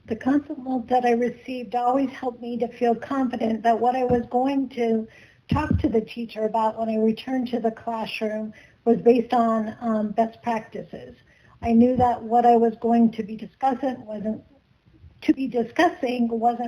The consult note that I received always helped me to feel confident that what I was going to talk to the teacher about when I returned to the classroom was based on best practices. I knew that what I was going to be discussing wasn't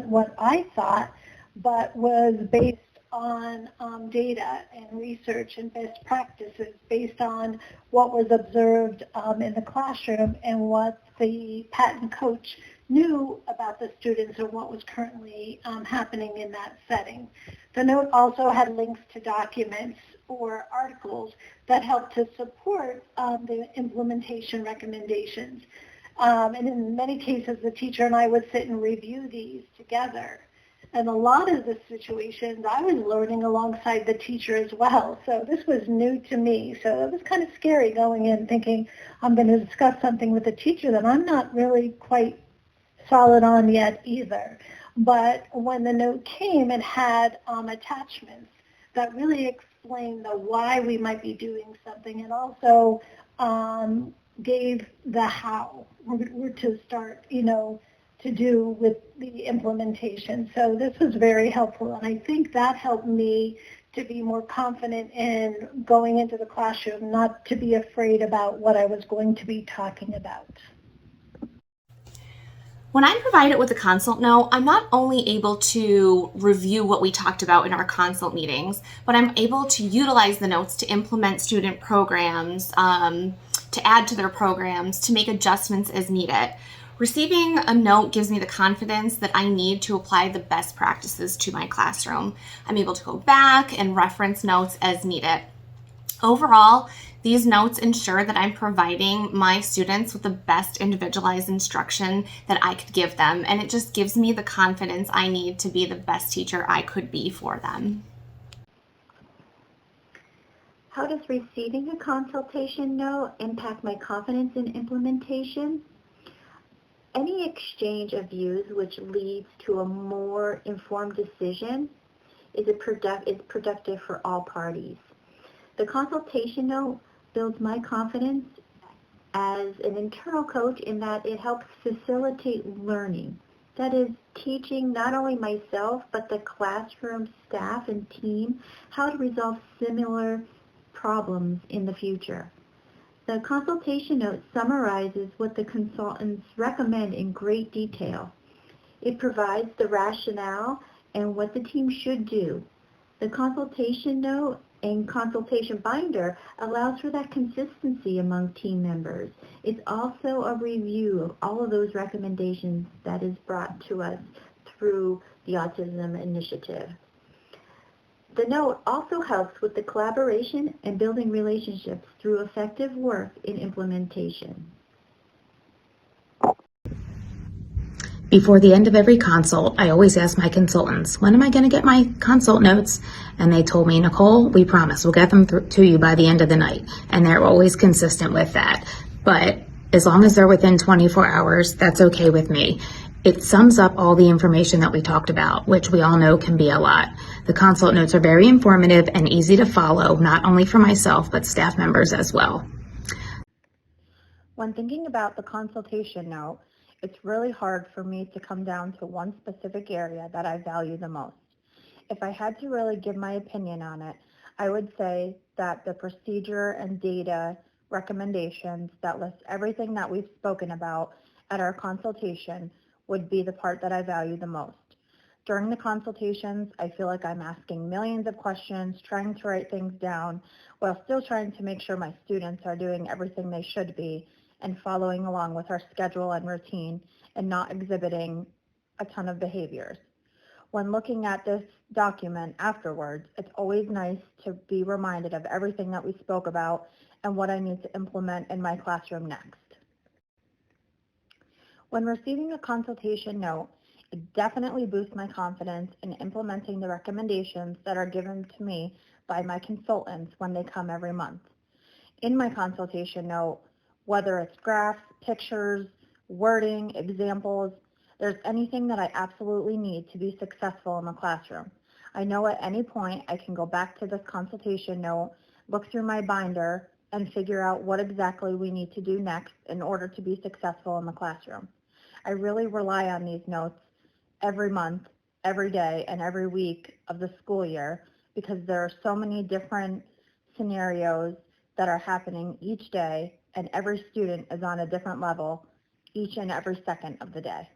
what I thought, but was based on data and research and best practices based on what was observed in the classroom and what the patent coach knew about the students and what was currently happening in that setting. The note also had links to documents or articles that helped to support the implementation recommendations. And in many cases, the teacher and I would sit and review these together. And a lot of the situations, I was learning alongside the teacher as well. So this was new to me. So it was kind of scary going in thinking I'm going to discuss something with a teacher that I'm not really quite solid on yet either. But when the note came, it had attachments that really explained the why we might be doing something, and also gave the how we're to start, to do with the implementation. So this was very helpful, and I think that helped me to be more confident in going into the classroom, not to be afraid about what I was going to be talking about. When I'm provided with a consult note, I'm not only able to review what we talked about in our consult meetings, but I'm able to utilize the notes to implement student programs, to add to their programs, to make adjustments as needed. Receiving a note gives me the confidence that I need to apply the best practices to my classroom. I'm able to go back and reference notes as needed. Overall, these notes ensure that I'm providing my students with the best individualized instruction that I could give them, and it just gives me the confidence I need to be the best teacher I could be for them. How does receiving a consultation note impact my confidence in implementation? Any exchange of views which leads to a more informed decision is productive for all parties. The consultation note builds my confidence as an internal coach in that it helps facilitate learning. That is, teaching not only myself but the classroom staff and team how to resolve similar problems in the future. The consultation note summarizes what the consultants recommend in great detail. It provides the rationale and what the team should do. The consultation note and consultation binder allows for that consistency among team members. It's also a review of all of those recommendations that is brought to us through the Autism Initiative. The note also helps with the collaboration and building relationships through effective work in implementation. Before the end of every consult, I always ask my consultants, when am I going to get my consult notes? And they told me, Nicole, we promise we'll get them to you by the end of the night. And they're always consistent with that. But as long as they're within 24 hours, that's okay with me. It sums up all the information that we talked about, which we all know can be a lot. The consult notes are very informative and easy to follow, not only for myself, but staff members as well. When thinking about the consultation note, it's really hard for me to come down to one specific area that I value the most. If I had to really give my opinion on it, I would say that the procedure and data recommendations that list everything that we've spoken about at our consultation would be the part that I value the most. During the consultations, I feel like I'm asking millions of questions, trying to write things down, while still trying to make sure my students are doing everything they should be and following along with our schedule and routine and not exhibiting a ton of behaviors. When looking at this document afterwards, it's always nice to be reminded of everything that we spoke about and what I need to implement in my classroom next. When receiving a consultation note, it definitely boosts my confidence in implementing the recommendations that are given to me by my consultants when they come every month. In my consultation note, whether it's graphs, pictures, wording, examples, there's anything that I absolutely need to be successful in the classroom. I know at any point I can go back to this consultation note, look through my binder, and figure out what exactly we need to do next in order to be successful in the classroom. I really rely on these notes every month, every day, and every week of the school year because there are so many different scenarios that are happening each day, and every student is on a different level each and every second of the day.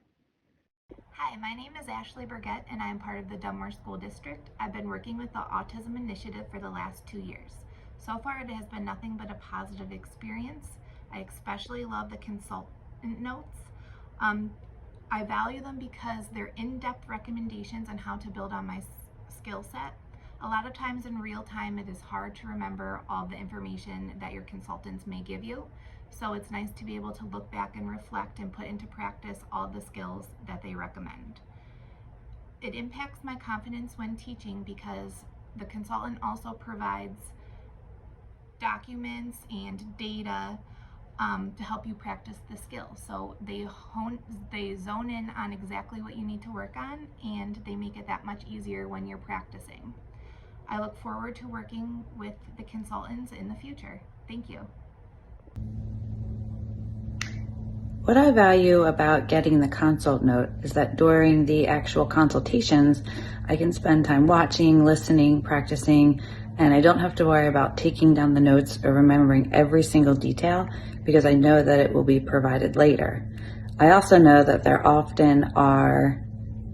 Hi, my name is Ashley Burgett and I am part of the Dunmore School District. I've been working with the Autism Initiative for the last 2 years. So far it has been nothing but a positive experience. I especially love the consultant notes. I value them because they're in-depth recommendations on how to build on my skill set. A lot of times in real time it is hard to remember all the information that your consultants may give you. So it's nice to be able to look back and reflect and put into practice all the skills that they recommend. It impacts my confidence when teaching because the consultant also provides documents and data to help you practice the skills. So they zone in on exactly what you need to work on, and they make it that much easier when you're practicing. I look forward to working with the consultants in the future. Thank you. What I value about getting the consult note is that during the actual consultations, I can spend time watching, listening, practicing, and I don't have to worry about taking down the notes or remembering every single detail because I know that it will be provided later. I also know that there often are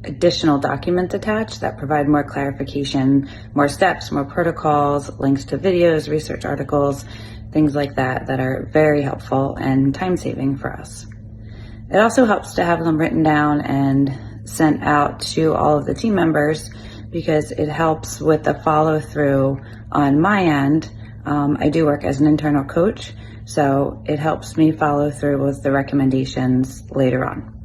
additional documents attached that provide more clarification, more steps, more protocols, links to videos, research articles, things like that that are very helpful and time-saving for us. It also helps to have them written down and sent out to all of the team members because it helps with the follow-through on my end. I do work as an internal coach, so it helps me follow through with the recommendations later on.